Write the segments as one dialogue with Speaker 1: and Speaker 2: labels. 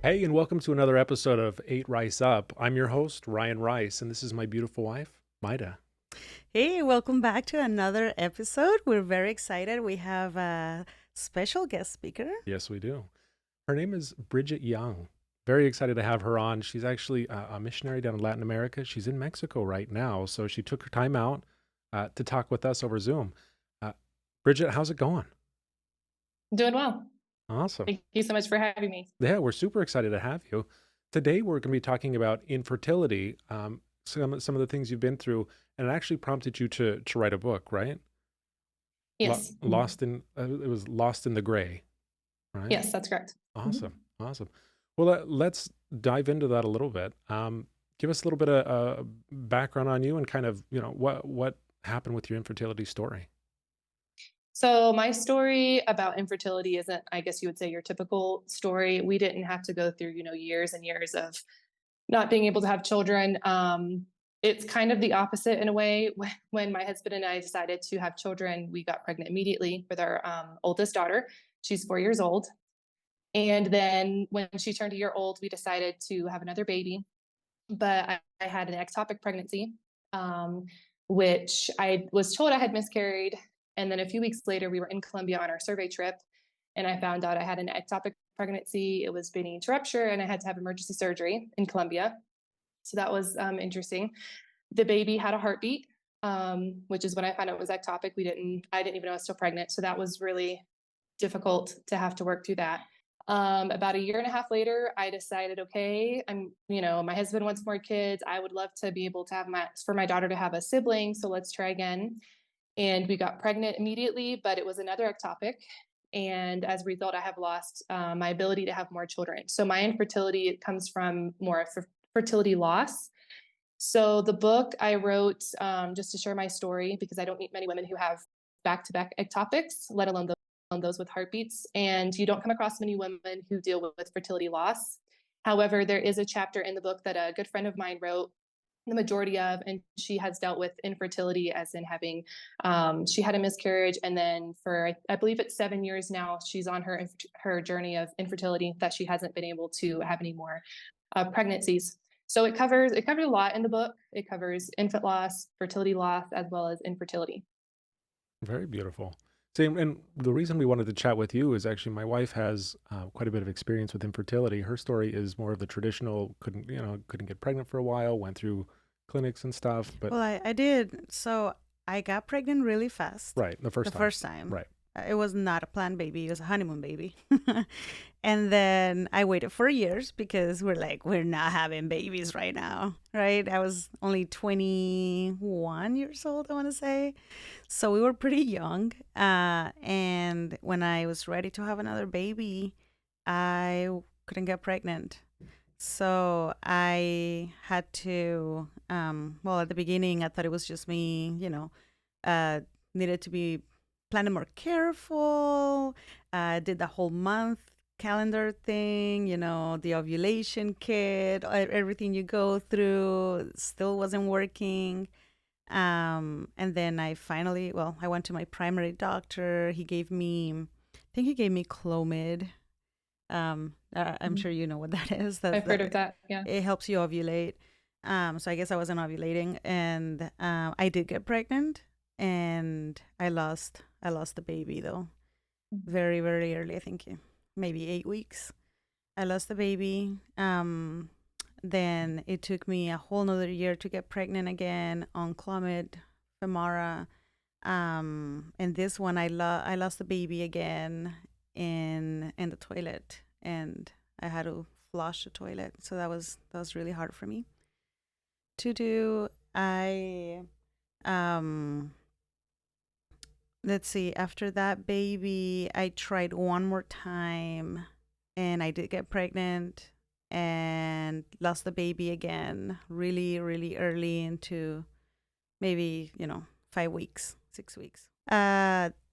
Speaker 1: Hey, and welcome to another episode of Eight Rice Up. I'm your host, Ryan Rice, and this is my beautiful wife, Maida.
Speaker 2: Hey, welcome back to another episode. We're very excited. We have a special guest speaker.
Speaker 1: Yes, we do. Her name is Bridgette Young. Very excited to have her on. She's actually a missionary down in Latin America. She's in Mexico right now, so she took her time out to talk with us over Zoom. Uh, Bridgette, how's it going?
Speaker 3: Doing well.
Speaker 1: Awesome.
Speaker 3: Thank you so much for having me.
Speaker 1: Yeah, we're super excited to have you. Today, we're going to be talking about infertility, some of the things you've been through, and it actually prompted you to write a book, right?
Speaker 3: Yes.
Speaker 1: Lost in it was Lost in the Gray, right?
Speaker 3: Yes, that's correct.
Speaker 1: Awesome, awesome. Well, let's dive into that a little bit. Give us a little bit of background on you and kind of what happened with your infertility story.
Speaker 3: So my story about infertility isn't, I guess you would say, your typical story. We didn't have to go through, years and years of not being able to have children. It's kind of the opposite in a way. When my husband and I decided to have children, we got pregnant immediately with our oldest daughter. She's 4 years old. And then when she turned a year old, we decided to have another baby. But I had an ectopic pregnancy, um, which I was told I had miscarried. And then a few weeks later, we were in Colombia on our survey trip, and I found out I had an ectopic pregnancy. It was beginning to rupture, and I had to have emergency surgery in Colombia. So that was interesting. The baby had a heartbeat, which is when I found out it was ectopic. I didn't even know I was still pregnant. So that was really difficult to have to work through that. About a year and a half later, I decided, okay, my husband wants more kids. I would love to be able to for my daughter to have a sibling. So let's try again. And we got pregnant immediately, but it was another ectopic. And as a result, I have lost my ability to have more children. So my infertility, it comes from more fertility loss. So the book I wrote just to share my story, because I don't meet many women who have back-to-back ectopics, let alone those with heartbeats. And you don't come across many women who deal with fertility loss. However, there is a chapter in the book that a good friend of mine wrote the majority of, and she has dealt with infertility as in having, she had a miscarriage. And then for, I believe it's 7 years now, she's on her journey of infertility that she hasn't been able to have any more pregnancies. So it covers a lot in the book. It covers infant loss, fertility loss, as well as infertility.
Speaker 1: Very beautiful. See, and the reason we wanted to chat with you is actually my wife has quite a bit of experience with infertility. Her story is more of the traditional, couldn't get pregnant for a while, went through clinics and stuff, but
Speaker 2: Well, I did. So I got pregnant really fast
Speaker 1: right, the
Speaker 2: the
Speaker 1: first time.
Speaker 2: first time.
Speaker 1: Right.
Speaker 2: It was not a planned baby, it was a honeymoon baby. And then I waited for years because we're not having babies right now, right? I was only 21 years old, I want to say. So we were pretty young. And when I was ready to have another baby, I couldn't get pregnant. So I had to, well, at the beginning, I thought it was just me, needed to be planning more careful. Did the whole month calendar thing, the ovulation kit, everything you go through still wasn't working. And then I went to my primary doctor. I think he gave me Clomid. I'm
Speaker 3: Mhm.
Speaker 2: sure you know what that is.
Speaker 3: I've heard of that. Yeah.
Speaker 2: It helps you ovulate. So I guess I wasn't ovulating, and I did get pregnant, and I lost the baby though, very very early. I think maybe 8 weeks. I lost the baby. Then it took me a whole nother year to get pregnant again on Clomid, Femara. And this one I lost the baby again in the toilet, and I had to flush the toilet. So that was really hard for me to do. I um let's see, after that baby, I tried one more time, and I did get pregnant and lost the baby again really really early into maybe 5 weeks, 6 weeks.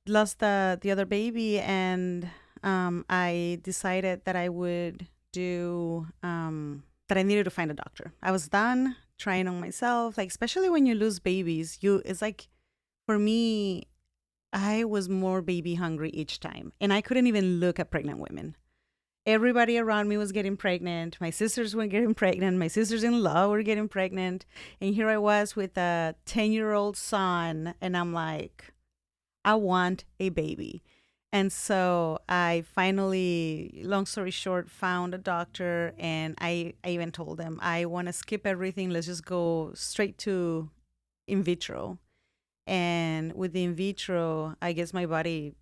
Speaker 2: Lost the other baby, and I decided that I would do that I needed to find a doctor. I was done trying on myself, like especially when you lose babies, it's like, for me, I was more baby hungry each time, and I couldn't even look at pregnant women. everybody around me was getting pregnant. My sisters were getting pregnant. My sisters-in-law were getting pregnant. And here I was with a 10-year-old son. And I'm like, I want a baby. And so I finally, long story short, found a doctor. And I even told them, I want to skip everything. Let's just go straight to in vitro. And with the in vitro, I guess my body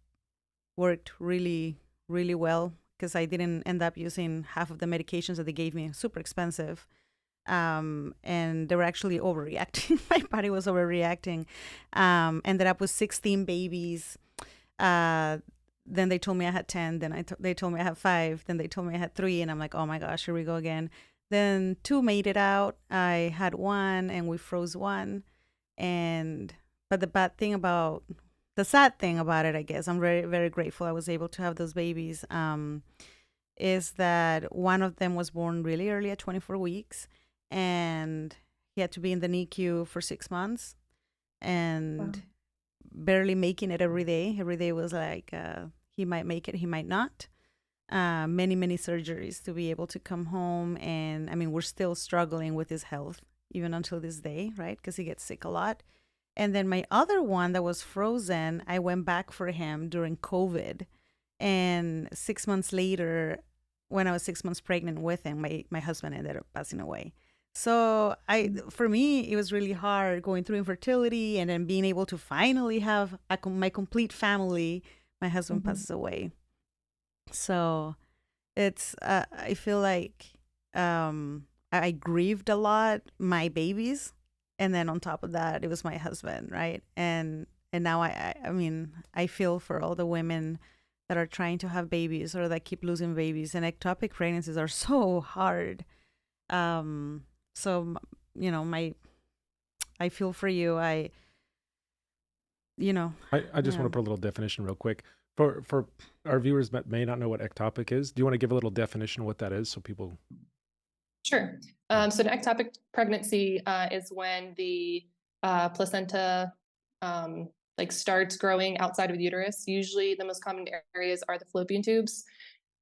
Speaker 2: worked really, really well because I didn't end up using half of the medications that they gave me, super expensive. And they were actually overreacting. My body was overreacting. Ended up with 16 babies. Uh, then they told me I had 10. Then they told me I had 5. Then they told me I had 3. And I'm like, oh my gosh, here we go again. Then 2 made it out. I had 1 and we froze 1. And, but the sad thing about it, I guess, I'm very, very grateful I was able to have those babies, is that one of them was born really early at 24 weeks and he had to be in the NICU for 6 months
Speaker 3: Wow.
Speaker 2: and barely making it every day. Every day was like, he might make it, he might not. Many, many surgeries to be able to come home. And I mean, we're still struggling with his health even until this day, right? Because he gets sick a lot. And then my other one that was frozen, I went back for him during COVID. And 6 months later, when I was 6 months pregnant with him, my husband ended up passing away. So for me, it was really hard going through infertility and then being able to finally have my complete family. My husband
Speaker 3: Mm-hmm.
Speaker 2: passes away. So it's, I feel like I grieved a lot, my babies. And then on top of that, it was my husband, right? And now I mean, I feel for all the women that are trying to have babies or that keep losing babies. And ectopic pregnancies are so hard. Um, so my I feel for you. You know,
Speaker 1: I just want
Speaker 2: yeah.
Speaker 1: to put a little definition real quick for our viewers that may not know what ectopic is. Do you want to give a little definition of what that is so people?
Speaker 3: Sure.
Speaker 1: Yeah.
Speaker 3: So an ectopic pregnancy is when the placenta like starts growing outside of the uterus. Usually the most common areas are the fallopian tubes.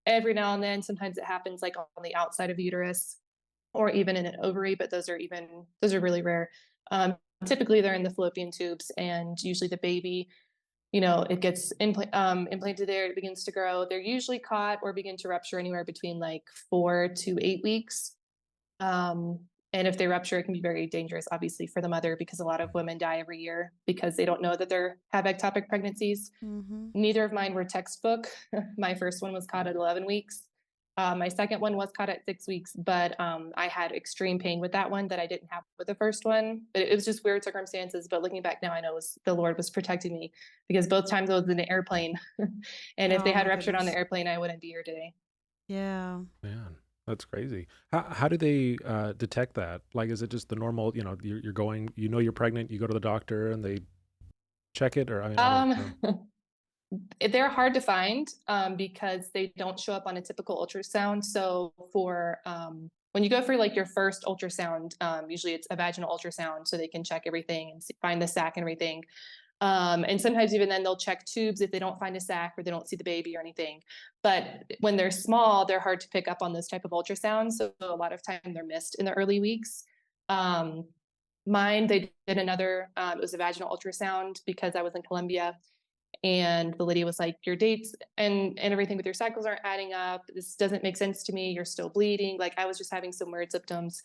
Speaker 3: Every now and then, sometimes it happens like on the outside of the uterus or even in an ovary, but those are really rare. Typically they're in the fallopian tubes, and usually the baby, it gets implanted there, it begins to grow. They're usually caught or begin to rupture anywhere between like 4 to 8 weeks. Um, and if they rupture, it can be very dangerous, obviously, for the mother, because a lot of women die every year because they don't know that they have ectopic pregnancies.
Speaker 2: Mm-hmm.
Speaker 3: Neither of mine were textbook. My first one was caught at 11 weeks. My second one was caught at 6 weeks, but I had extreme pain with that one that I didn't have with the first one. But it was just weird circumstances. But looking back now, I know the Lord was protecting me, because both times I was in an airplane. And if they
Speaker 2: Oh
Speaker 3: had
Speaker 2: my
Speaker 3: ruptured on the
Speaker 2: goodness.
Speaker 3: airplane, I wouldn't be here today.
Speaker 2: Yeah.
Speaker 1: Man, that's crazy. How do they detect that? Like, is it just the normal? You're going, you're pregnant, you go to the doctor and they check it, or I mean, I don't know.
Speaker 3: Um, they're hard to find because they don't show up on a typical ultrasound. So for when you go for like your first ultrasound, usually it's a vaginal ultrasound, so they can check everything and find the sac and everything. And sometimes even then they'll check tubes if they don't find a sac or they don't see the baby or anything. But when they're small, they're hard to pick up on those type of ultrasounds. So a lot of time they're missed in the early weeks. Um, Mine, they did another, it was a vaginal ultrasound because I was in Colombia, and the lady was like, your dates and everything with your cycles aren't adding up, this doesn't make sense to me, you're still bleeding. Like, I was just having some weird symptoms.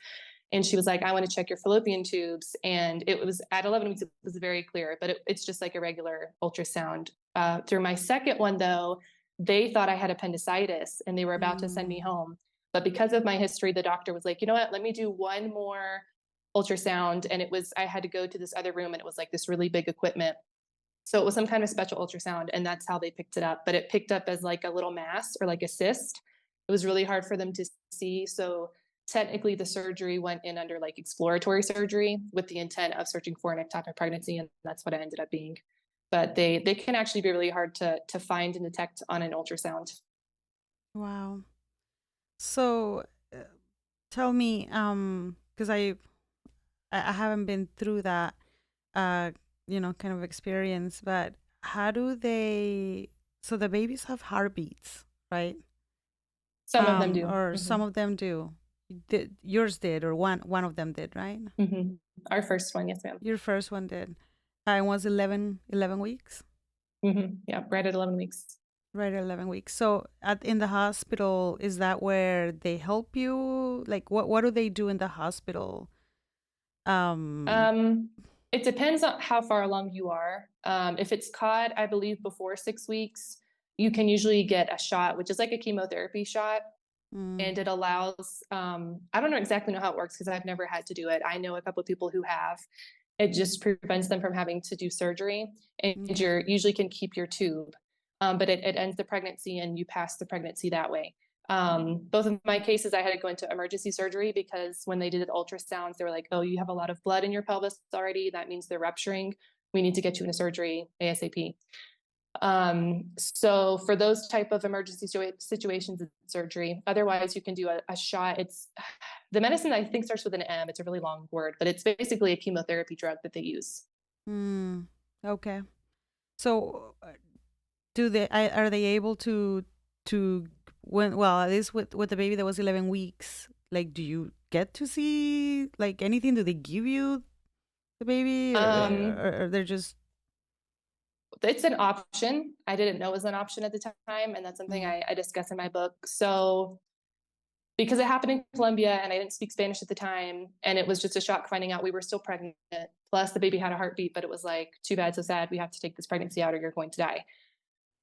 Speaker 3: And she was like, I want to check your fallopian tubes. And it was at 11 weeks, it was very clear, but it's just like a regular ultrasound. Through my second one, though, they thought I had appendicitis and they were about to send me
Speaker 2: Mm.
Speaker 3: home. But because of my history, the doctor was like, you know what, let me do one more ultrasound. And I had to go to this other room, and it was like this really big equipment. So it was some kind of special ultrasound, and that's how they picked it up. But it picked up as like a little mass or like a cyst. It was really hard for them to see. So technically, the surgery went in under like exploratory surgery with the intent of searching for an ectopic pregnancy, and that's what it ended up being. But they can actually be really hard to find and detect on an ultrasound.
Speaker 2: Wow. So uh, tell me, because I haven't been through that, uh, kind of experience, but how do they? So the babies have heartbeats, right?
Speaker 3: Some of them do.
Speaker 2: Or some of them do. Yours did, or one of them did, right?
Speaker 3: Our first one, yes, ma'am.
Speaker 2: Your first one did. I was 11 weeks.
Speaker 3: Yeah, right at 11 weeks.
Speaker 2: Right at 11 weeks. So in the hospital, is that where they help you? Like, what do they do in the hospital?
Speaker 3: It depends on how far along you are. If it's caught, I believe before 6 weeks, you can usually get a shot, which is like a chemotherapy shot. And it allows, I don't know exactly know how it works because I've never had to do it. I know a couple of people who have. It just prevents them from having to do surgery, and
Speaker 2: Okay.
Speaker 3: you usually can keep your tube, but it ends the pregnancy and you pass the pregnancy that way. Both of my cases, I had to go into emergency surgery because when they did the ultrasounds, they were like, "Oh, you have a lot of blood in your pelvis already. That means they're rupturing. We need to get you into surgery ASAP." So for those type of emergency situations, it's surgery. Otherwise, you can do a shot. It's the medicine I think starts with an M. It's a really long word, but it's basically a chemotherapy drug that they use.
Speaker 2: Okay. So are they able to when, well, at least with the baby that was 11 weeks, like, do you get to see like anything? Do they give you the baby, or they're just
Speaker 3: It's an option. I didn't know it was an option at the time, and that's something I discuss in my book. So because it happened in Colombia and I didn't speak Spanish at the time, and it was just a shock finding out we were still pregnant. Plus, the baby had a heartbeat, but it was like, too bad, so sad. We have to take this pregnancy out or you're going to die.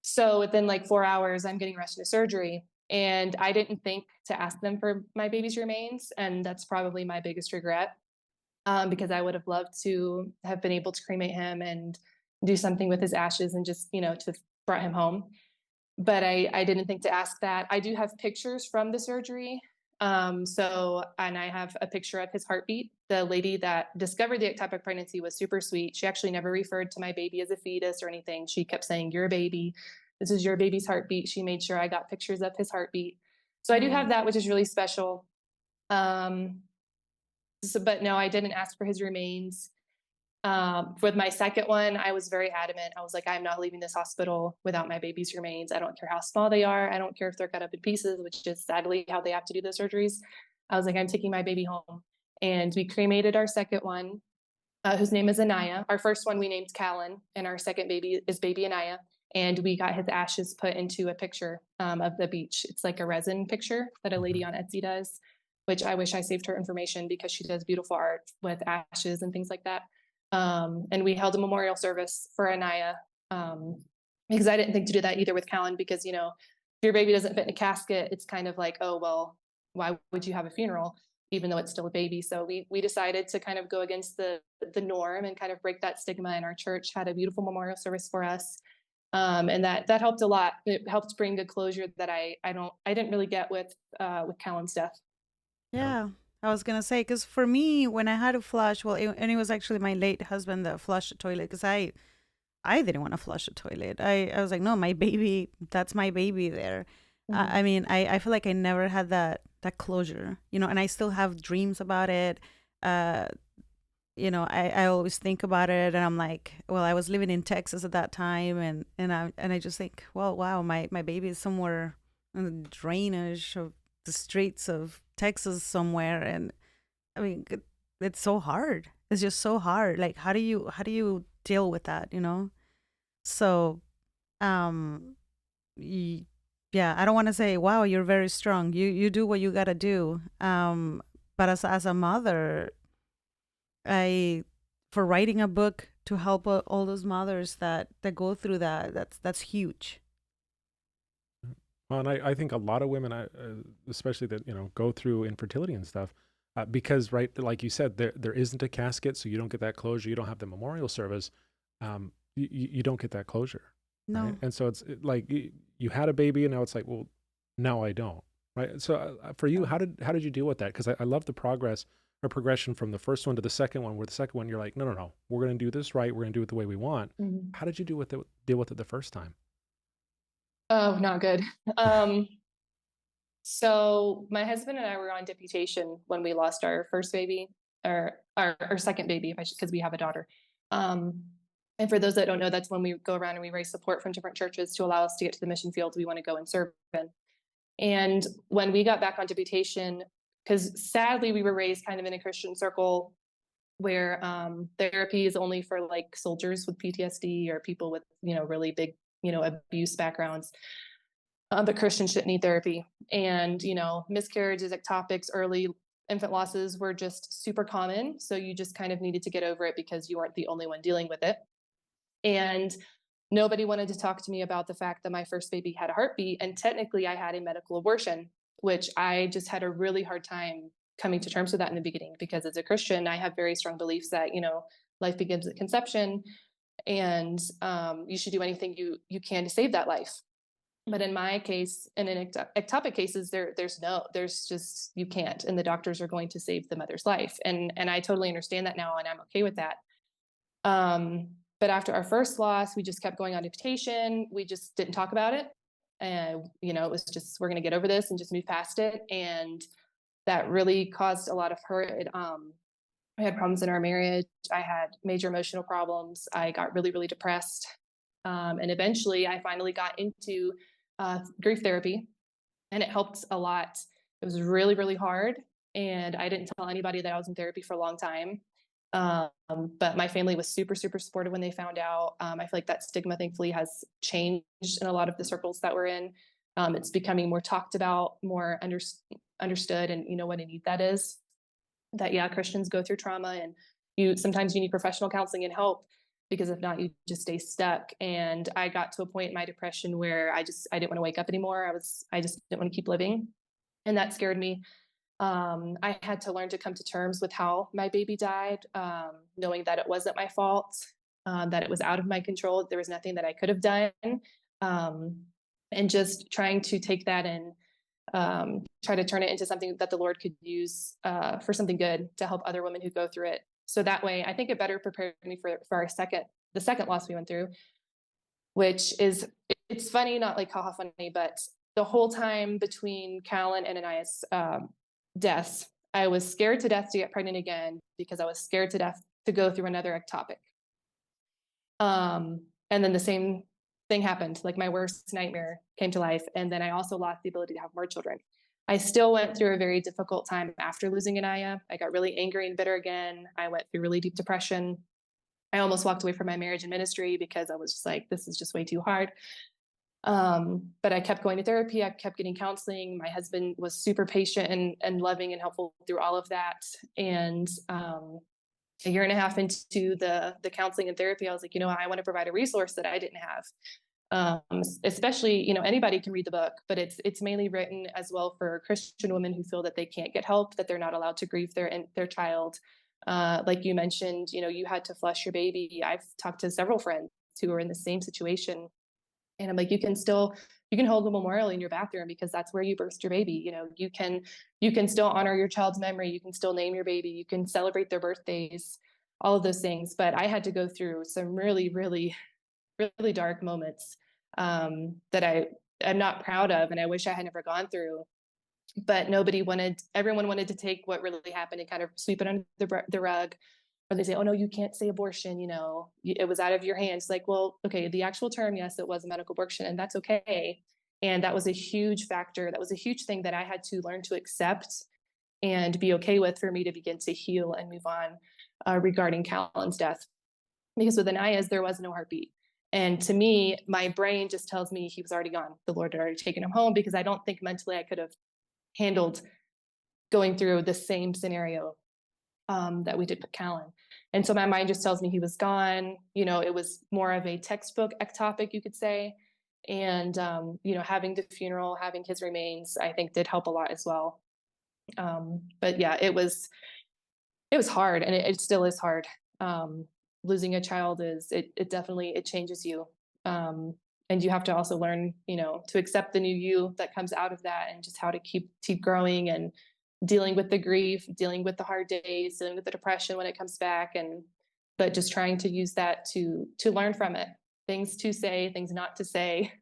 Speaker 3: So within like 4 hours, I'm getting rushed into surgery. And I didn't think to ask them for my baby's remains. And that's probably my biggest regret, because I would have loved to have been able to cremate him and do something with his ashes and just, to brought him home. But I didn't think to ask that. I do have pictures from the surgery. And I have a picture of his heartbeat. The lady that discovered the ectopic pregnancy was super sweet. She actually never referred to my baby as a fetus or anything. She kept saying, "Your baby. This is your baby's heartbeat." She made sure I got pictures of his heartbeat. So I do have that, which is really special. Um, but no, I didn't ask for his remains. With my second one, I was very adamant. I was like, "I'm not leaving this hospital without my baby's remains. I don't care how small they are. I don't care if they're cut up in pieces," which is sadly how they have to do the surgeries. I was like, "I'm taking my baby home." And we cremated our second one, whose name is Anaya. Our first one we named Callan, and our second baby is baby Anaya. And we got his ashes put into a picture, of the beach. It's like a resin picture that a lady on Etsy does, which I wish I saved her information because she does beautiful art with ashes and things like that. And we held a memorial service for Anaya, because I didn't think to do that either with Callan, because, if your baby doesn't fit in a casket, it's kind of like, oh, well, why would you have a funeral, even though it's still a baby? So we decided to kind of go against the norm and kind of break that stigma. And our church had a beautiful memorial service for us. And that helped a lot. It helped bring a closure that I didn't really get with Callan's death.
Speaker 2: Yeah, I was gonna say, because for me, when I had to flush, well, and it was actually my late husband that flushed the toilet, because I didn't want to flush the toilet. I was like, no, my baby, that's my baby there. I mean, I feel like I never had that closure, and I still have dreams about it. I always think about it, and I'm like, well, I was living in Texas at that time, and I just think, well, wow, my baby is somewhere in the drainage of the streets of Texas somewhere, and I mean, it's so hard. It's just so hard. Like, how do you deal with that? So, um, yeah, I don't want to say, wow, you're very strong. You do what you gotta do. But as a mother, for writing a book to help all those mothers that go through that's huge.
Speaker 1: Well, and I think a lot of women, especially that go through infertility and stuff, because right, like you said, there isn't a casket, so you don't get that closure. You don't have the memorial service. You don't get that closure,
Speaker 2: No.
Speaker 1: right? And so like you had a baby, and now it's like, well, now I don't, right? So for you, how did you deal with that? Because I love the progression from the first one to the second one, where the second one you're like, no, we're gonna do this right. We're gonna do it the way we want. How did you deal with it the first time?
Speaker 3: Oh, not good. So my husband and I were on deputation when we lost our first baby, or our second baby, if I should, because we have a daughter. And for those that don't know, that's when we go around and we raise support from different churches to allow us to get to the mission field we want to go and serve in. And when we got back on deputation, because sadly we were raised kind of in a Christian circle where therapy is only for like soldiers with PTSD or people with, really big, abuse backgrounds. But Christians shouldn't need therapy. And, miscarriages, ectopics, early infant losses were just super common. So you just kind of needed to get over it because you weren't the only one dealing with it. And nobody wanted to talk to me about the fact that my first baby had a heartbeat. And technically, I had a medical abortion, which I just had a really hard time coming to terms with that in the beginning, because as a Christian, I have very strong beliefs that, life begins at conception, and you should do anything you can to save that life. But in my case, and in ectopic cases, there's just, you can't, and the doctors are going to save the mother's life. And I totally understand that now, and I'm okay with that. But after our first loss, we just kept going on deputation. We just didn't talk about it. And, it was just, we're going to get over this and just move past it. And that really caused a lot of hurt. I had problems in our marriage. I had major emotional problems. I got really, really depressed. And eventually I finally got into grief therapy, and it helped a lot. It was really, really hard. And I didn't tell anybody that I was in therapy for a long time. But my family was super, super supportive when they found out. I feel like that stigma, thankfully, has changed in a lot of the circles that we're in. It's becoming more talked about, more understood, and what a need that is. That, yeah, Christians go through trauma, and sometimes you need professional counseling and help, because if not, you just stay stuck. And I got to a point in my depression where I didn't want to wake up anymore. I just didn't want to keep living, and that scared me. I had to learn to come to terms with how my baby died, knowing that it wasn't my fault, that it was out of my control. There was nothing that I could have done. And just trying to take that and try to turn it into something that the Lord could use for something good to help other women who go through it. So that way, I think it better prepared me for the second loss we went through, which is, it's funny, not like haha funny, but the whole time between Callan and Anaya's deaths, I was scared to death to get pregnant again, because I was scared to death to go through another ectopic. And then the same thing happened. Like, my worst nightmare came to life. And then I also lost the ability to have more children. I still went through a very difficult time after losing Anaya. I got really angry and bitter again. I went through really deep depression. I almost walked away from my marriage and ministry because I was just like, this is just way too hard. But I kept going to therapy. I kept getting counseling. My husband was super patient and loving and helpful through all of that. And a year and a half into the counseling and therapy, I was like, I want to provide a resource that I didn't have. Especially, anybody can read the book, but it's mainly written as well for Christian women who feel that they can't get help, that they're not allowed to grieve their child. Like you mentioned, you had to flush your baby. I've talked to several friends who are in the same situation, and I'm like, you can hold a memorial in your bathroom, because that's where you birthed your baby. You can still honor your child's memory. You can still name your baby. You can celebrate their birthdays, all of those things. But I had to go through some really, really, really dark moments that I'm not proud of, and I wish I had never gone through. But everyone wanted to take what really happened and kind of sweep it under the rug. Or they say, oh no, you can't say abortion, it was out of your hands. Like, well, okay, the actual term, yes, it was a medical abortion, and that's okay. And that was a huge factor. That was a huge thing that I had to learn to accept and be okay with, for me to begin to heal and move on regarding Callan's death. Because with Anaya's, there was no heartbeat. And to me, my brain just tells me he was already gone. The Lord had already taken him home, because I don't think mentally I could have handled going through the same scenario that we did with Callan. And so my mind just tells me he was gone. It was more of a textbook ectopic, you could say. And, having the funeral, having his remains, I think did help a lot as well. But yeah, it was hard, and it still is hard. Losing a child it definitely, it changes you. And you have to also learn, to accept the new you that comes out of that, and just how to keep growing and dealing with the grief, dealing with the hard days, dealing with the depression when it comes back. But just trying to use that to learn from it, things to say, things not to say,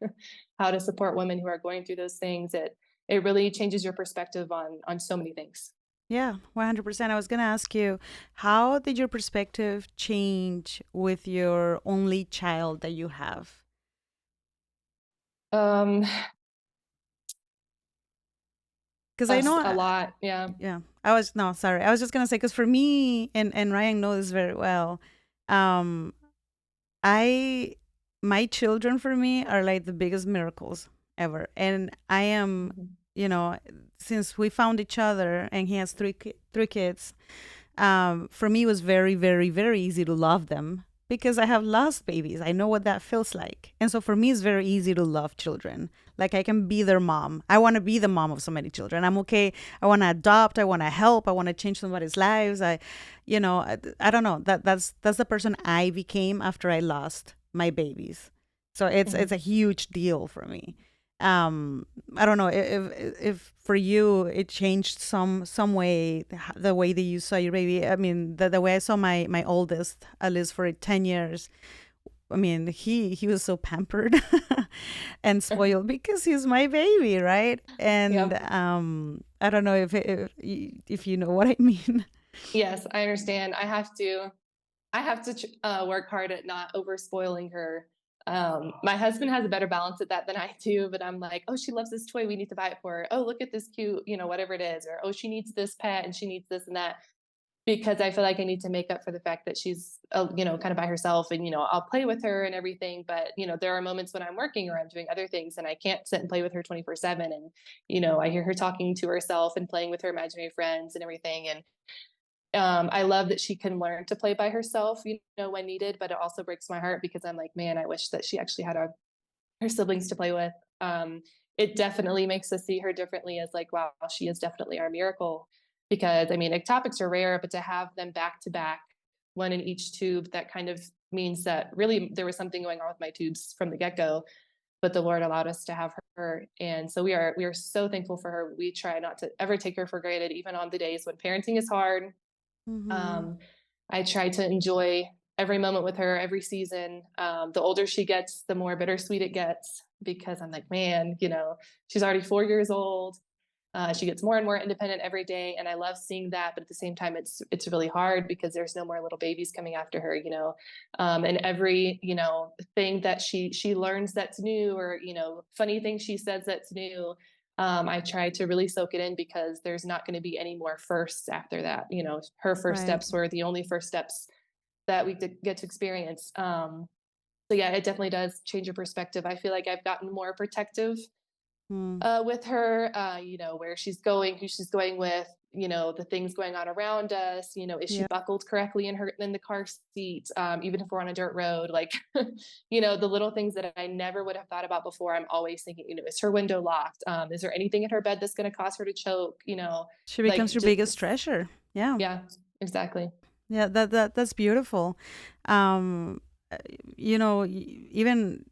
Speaker 3: how to support women who are going through those things. It really changes your perspective on so many things.
Speaker 2: Yeah, 100%. I was going to ask you, how did your perspective change with your only child that you have?
Speaker 3: Um,
Speaker 2: Because I
Speaker 3: us
Speaker 2: know,
Speaker 3: a lot. Yeah.
Speaker 2: yeah, I was, no, sorry. I was just going to say, because for me, and Ryan knows this very well, um, I, my children for me are like the biggest miracles ever. And I am,
Speaker 3: Mhm.
Speaker 2: you know, since we found each other and he has three kids, for me it was very, very, very easy to love them because I have lost babies. I know what that feels like. And so for me, it's very easy to love children. Like I can be their mom. I want to be the mom of so many children. I'm okay. I want to adopt. I want to help. I want to change somebody's lives. I don't know. That's the person I became after I lost my babies. So it's
Speaker 3: Mhm.
Speaker 2: a huge deal for me. I don't know if for you it changed some way the way that you saw your baby. I mean, the way I saw my oldest, at least for 10 years. I mean, he was so pampered and spoiled because he's my baby, right? And
Speaker 3: Yep.
Speaker 2: I don't know if you know what I mean.
Speaker 3: Yes, I understand. I have to work hard at not over spoiling her. My husband has a better balance at that than I do, but I'm like, oh, she loves this toy. We need to buy it for her. Oh, look at this cute, whatever it is. Or, oh, she needs this pet and she needs this and that. Because I feel like I need to make up for the fact that she's, kind of by herself and, I'll play with her and everything. But, there are moments when I'm working or I'm doing other things and I can't sit and play with her 24/7. And, I hear her talking to herself and playing with her imaginary friends and everything. And I love that she can learn to play by herself, when needed, but it also breaks my heart because I'm like, man, I wish that she actually had her siblings to play with. It definitely makes us see her differently as like, wow, she is definitely our miracle. Because I mean, ectopics are rare, but to have them back to back, one in each tube, that kind of means that really there was something going on with my tubes from the get go. But the Lord allowed us to have her, and so we are so thankful for her. We try not to ever take her for granted, even on the days when parenting is hard.
Speaker 2: Mm-hmm.
Speaker 3: um, I try to enjoy every moment with her, every season. The older she gets, the more bittersweet it gets because I'm like, man, she's already 4 years old. She gets more and more independent every day, and I love seeing that. But at the same time, it's really hard because there's no more little babies coming after her, and every thing that she learns that's new, or funny thing she says that's new. I try to really soak it in because there's not going to be any more firsts after that. Her first
Speaker 2: Right.
Speaker 3: steps were the only first steps that we did get to experience. So yeah, it definitely does change your perspective. I feel like I've gotten more protective
Speaker 2: Mm.
Speaker 3: with her, where she's going, who she's going with, the things going on around us, is she
Speaker 2: Yeah.
Speaker 3: buckled correctly in the car seat, even if we're on a dirt road, like, the little things that I never would have thought about before. I'm always thinking, is her window locked? Is there anything in her bed that's going to cause her to choke?
Speaker 2: She becomes
Speaker 3: Like
Speaker 2: your
Speaker 3: just,
Speaker 2: biggest treasure. Yeah.
Speaker 3: yeah, exactly.
Speaker 2: Yeah, that's beautiful. Um, uh, even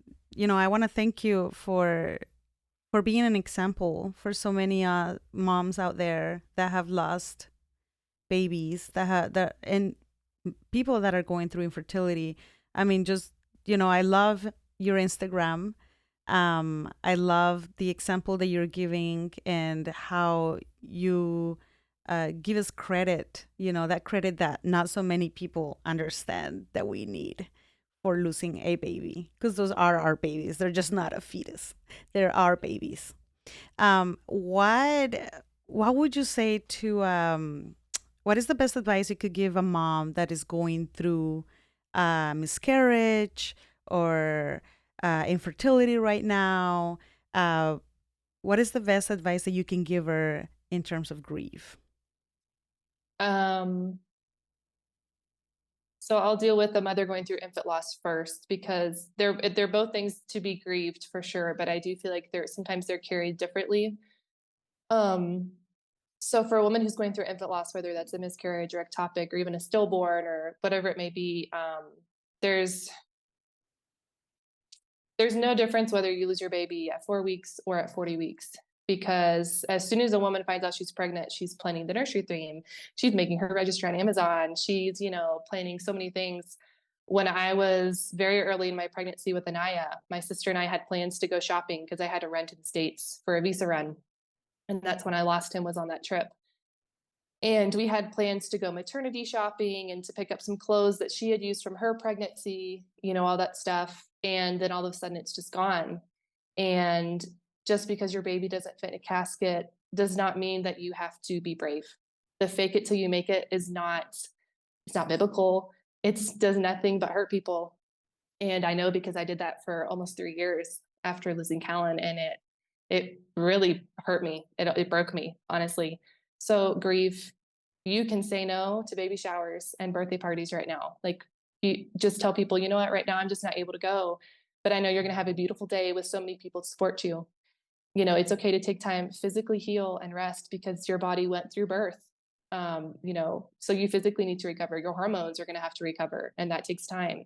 Speaker 2: I want to thank you for being an example for so many moms out there that have lost babies and people that are going through infertility. I mean, just I love your Instagram. I love the example that you're giving and how you give us credit, that credit that not so many people understand that we need for losing a baby, because those are our babies. They're just not a fetus. They're our babies. What would you say to what is the best advice you could give a mom that is going through miscarriage or infertility right now? Uh, what is the best advice that you can give her in terms of grief?
Speaker 3: Um, so I'll deal with the mother going through infant loss first because they're both things to be grieved for sure, but I do feel like they're carried differently. Um, So for a woman who's going through infant loss, whether that's a miscarriage or ectopic or even a stillborn or whatever it may be, there's there's no difference whether you lose your baby at 4 weeks or at 40 weeks. Because as soon as a woman finds out she's pregnant, she's planning the nursery theme. She's making her register on Amazon. She's, planning so many things. When I was very early in my pregnancy with Anaya, my sister and I had plans to go shopping because I had to run to the States for a visa run. And that's when I lost him, was on that trip. And we had plans to go maternity shopping and to pick up some clothes that she had used from her pregnancy, all that stuff. And then all of a sudden it's just gone. And just because your baby doesn't fit in a casket does not mean that you have to be brave. The fake it till you make it is not, it's not biblical. It's does nothing but hurt people. And I know because I did that for almost 3 years after losing Callan, and it really hurt me. It broke me, honestly. So grief, you can say no to baby showers and birthday parties right now. Like, you just tell people, you know what, right now I'm just not able to go, but I know you're going to have a beautiful day with so many people to support you. It's okay to take time, physically heal and rest because your body went through birth. So you physically need to recover. Your hormones are going to have to recover, and that takes time.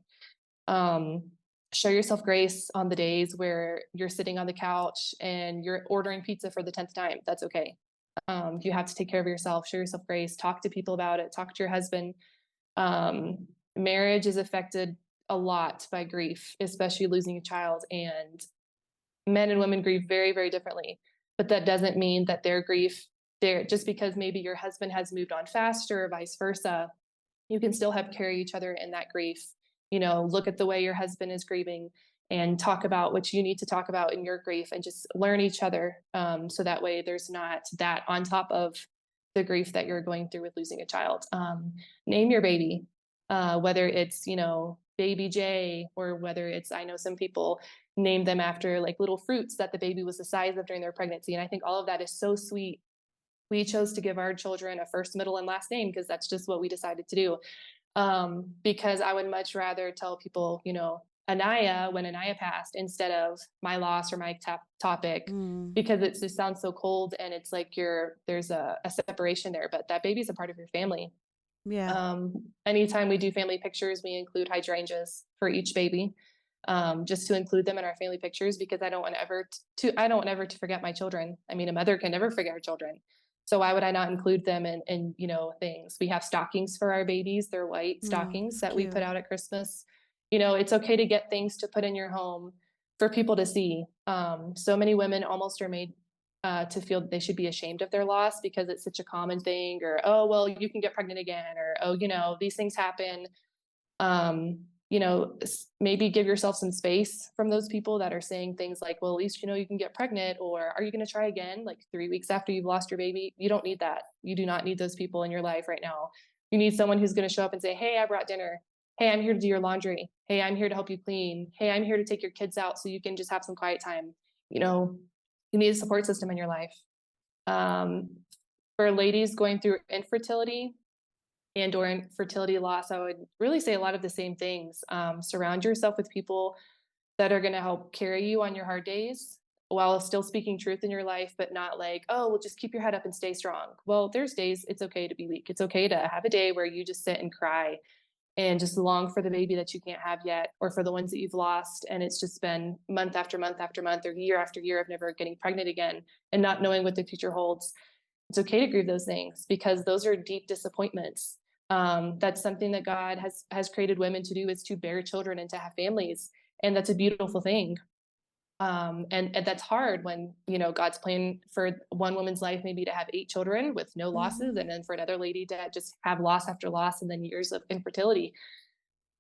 Speaker 3: um, Show yourself grace on the days where you're sitting on the couch and you're ordering pizza for the 10th time. That's okay. You have to take care of yourself. Show yourself grace. Talk to people about it. Talk to your husband. um, Marriage is affected a lot by grief, especially losing a child, and men and women grieve very, very differently. But that doesn't mean that their grief, there just because maybe your husband has moved on faster or vice versa, you can still have carry each other in that grief. Look at the way your husband is grieving and talk about what you need to talk about in your grief, and just learn each other, so that way there's not that on top of the grief that you're going through with losing a child. Name your baby, whether it's baby J, or whether it's, I know some people name them after like little fruits that the baby was the size of during their pregnancy, and I think all of that is so sweet. We chose to give our children a first, middle, and last name because that's just what we decided to do. Because I would much rather tell people, Anaya when Anaya passed, instead of my loss or my topic,
Speaker 2: Mm.
Speaker 3: because it just sounds so cold, and it's like there's a separation there, but that baby's a part of your family.
Speaker 2: Yeah.
Speaker 3: Anytime we do family pictures, we include hydrangeas for each baby, just to include them in our family pictures, because I don't want ever to forget my children. I mean, a mother can never forget her children. So why would I not include them in things? We have stockings for our babies. They're white stockings
Speaker 2: It's
Speaker 3: that we put
Speaker 2: cute.
Speaker 3: out at Christmas. It's okay to get things to put in your home for people to see. So many women almost are made to feel that they should be ashamed of their loss because it's such a common thing, or, oh, well, you can get pregnant again, or, oh, these things happen. Maybe give yourself some space from those people that are saying things like, well, at least you can get pregnant, or are you going to try again like 3 weeks after you've lost your baby? You don't need that. You do not need those people in your life right now. You need someone who's going to show up and say, hey, I brought dinner. Hey, I'm here to do your laundry. Hey, I'm here to help you clean. Hey, I'm here to take your kids out so you can just have some quiet time. You need a support system in your life. um, for ladies going through infertility and or infertility loss, I would really say a lot of the same things. Surround yourself with people that are going to help carry you on your hard days while still speaking truth in your life, but not like, oh, well, just keep your head up and stay strong. Well, there's days it's okay to be weak. It's okay to have a day where you just sit and cry and just long for the baby that you can't have yet, or for the ones that you've lost. And it's just been month after month after month, or year after year of never getting pregnant again and not knowing what the future holds. It's okay to grieve those things because those are deep disappointments. That's something that God has created women to do, is to bear children and to have families. And that's a beautiful thing. And that's hard when, God's plan for one woman's life maybe to have 8 children with no losses,
Speaker 2: Hmm.
Speaker 3: and then for another lady to just have loss after loss and then years of infertility.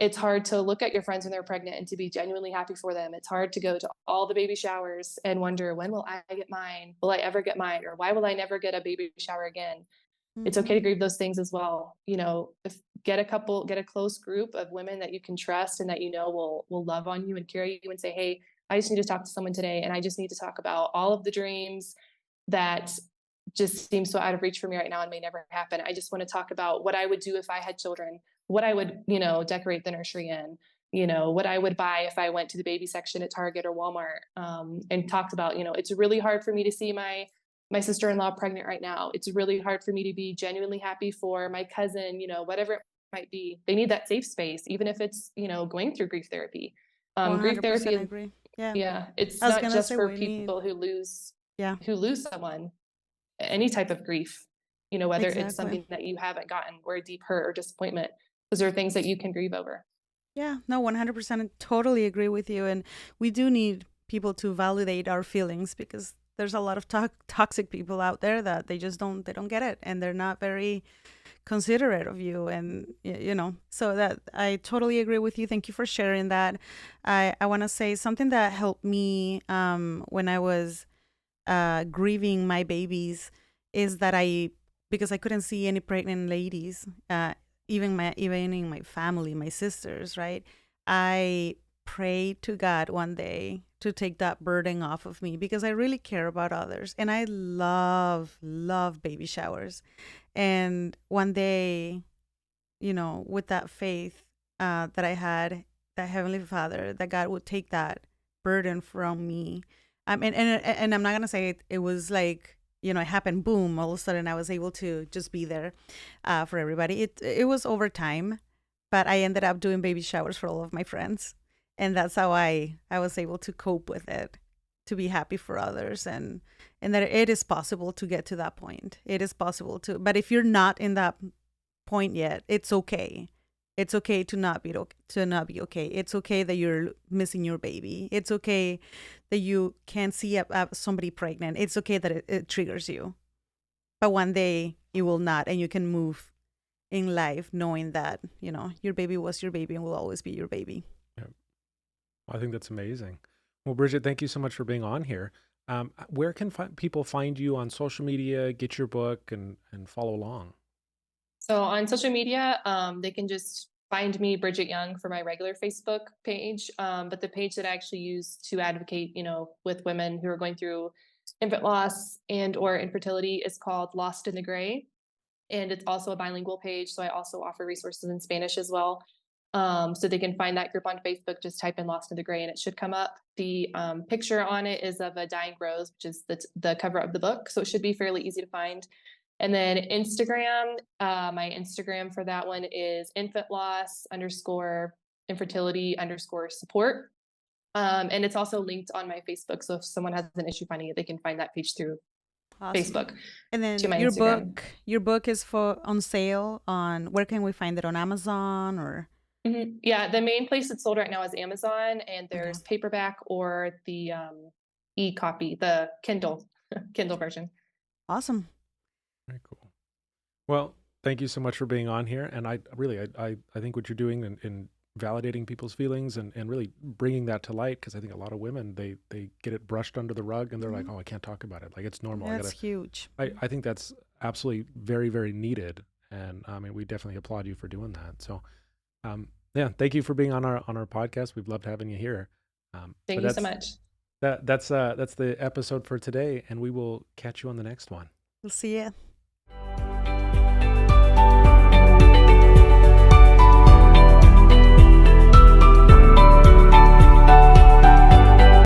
Speaker 3: It's hard to look at your friends when they're pregnant and to be genuinely happy for them. It's hard to go to all the baby showers and wonder, when will I get mine? Will I ever get mine? Or why will I never get a baby shower again? It's okay
Speaker 2: Hmm.
Speaker 3: to grieve those things as well. Get a close group of women that you can trust and that will love on you and carry you and say, hey, I just need to talk to someone today, and I just need to talk about all of the dreams that just seem so out of reach for me right now and may never happen. I just want to talk about what I would do if I had children, what I would, decorate the nursery in, what I would buy if I went to the baby section at Target or Walmart, and talked about, it's really hard for me to see my sister-in-law pregnant right now. It's really hard for me to be genuinely happy for my cousin, whatever it might be. They need that safe space, even if it's, going through grief therapy. Grief therapy
Speaker 2: 100%
Speaker 3: is,
Speaker 2: agree. Yeah.
Speaker 3: yeah, it's
Speaker 2: I was
Speaker 3: not
Speaker 2: gonna
Speaker 3: just
Speaker 2: say
Speaker 3: for
Speaker 2: we need.
Speaker 3: people
Speaker 2: Yeah.
Speaker 3: who lose someone, any type of grief, whether it's
Speaker 2: Exactly.
Speaker 3: something that you haven't gotten, or a deep hurt or disappointment. Those are things that you can grieve over.
Speaker 2: Yeah. No, 100% totally agree with you. And we do need people to validate our feelings because there's a lot of toxic people out there that they don't get it, and they're not very considerate of you. And so that I totally agree with you. Thank you for sharing that. I want to say something that helped me when I was grieving my babies is that because I couldn't see any pregnant ladies, even in my family, my sisters, right? I prayed to God one day to take that burden off of me because I really care about others, and I love baby showers. And one day, with that faith that I had, that Heavenly Father, that God would take that burden from me. And I'm not gonna say it was like, it happened, boom, all of a sudden I was able to just be there for everybody. It was over time, but I ended up doing baby showers for all of my friends, and that's how I was able to cope with it, to be happy for others, and that it is possible to get to that point. It is possible to, but if you're not in that point yet, it's okay. It's okay to not be okay. It's okay that you're missing your baby. It's okay that you can't see somebody pregnant. It's okay that it triggers you. But one day it will not, and you can move in life knowing that, your baby was your baby and will always be your baby.
Speaker 1: Yeah. I think that's amazing. Well, Bridgette, thank you so much for being on here. Where can people find you on social media, get your book, and follow along?
Speaker 3: So on social media, they can just find me, Bridgette Young, for my regular Facebook page. But the page that I actually use to advocate, with women who are going through infant loss and or infertility is called Lost in the Gray. And it's also a bilingual page. So I also offer resources in Spanish as well. So they can find that group on Facebook. Just type in Lost in the Gray and it should come up. The picture on it is of a dying rose, which is the cover of the book. So it should be fairly easy to find. And then Instagram, my Instagram for that one is infant loss underscore infertility underscore support. And it's also linked on my Facebook. So if someone has an issue finding it, they can find that page through
Speaker 2: Awesome.
Speaker 3: Facebook
Speaker 2: And
Speaker 3: to
Speaker 2: then
Speaker 3: my
Speaker 2: your
Speaker 3: Instagram.
Speaker 2: book is on sale on, where can we find it, on Amazon or?
Speaker 3: Yeah, the main place it's sold right now is Amazon, and
Speaker 2: Okay.
Speaker 3: there's paperback or the e-copy, the Kindle Kindle version.
Speaker 2: Awesome.
Speaker 1: Very cool. Well, thank you so much for being on here. And I think what you're doing in validating people's feelings and really bringing that to light, because I think a lot of women, they get it brushed under the rug and they're like, oh, I can't talk about it. Like, it's normal.
Speaker 2: That's huge.
Speaker 1: I think that's absolutely very, very needed. And I mean, we definitely applaud you for doing that. So, yeah, thank you for being on our podcast. We've loved having you here.
Speaker 3: Thank you so much.
Speaker 1: That's the episode for today, and we will catch you on the next one.
Speaker 2: We'll see you.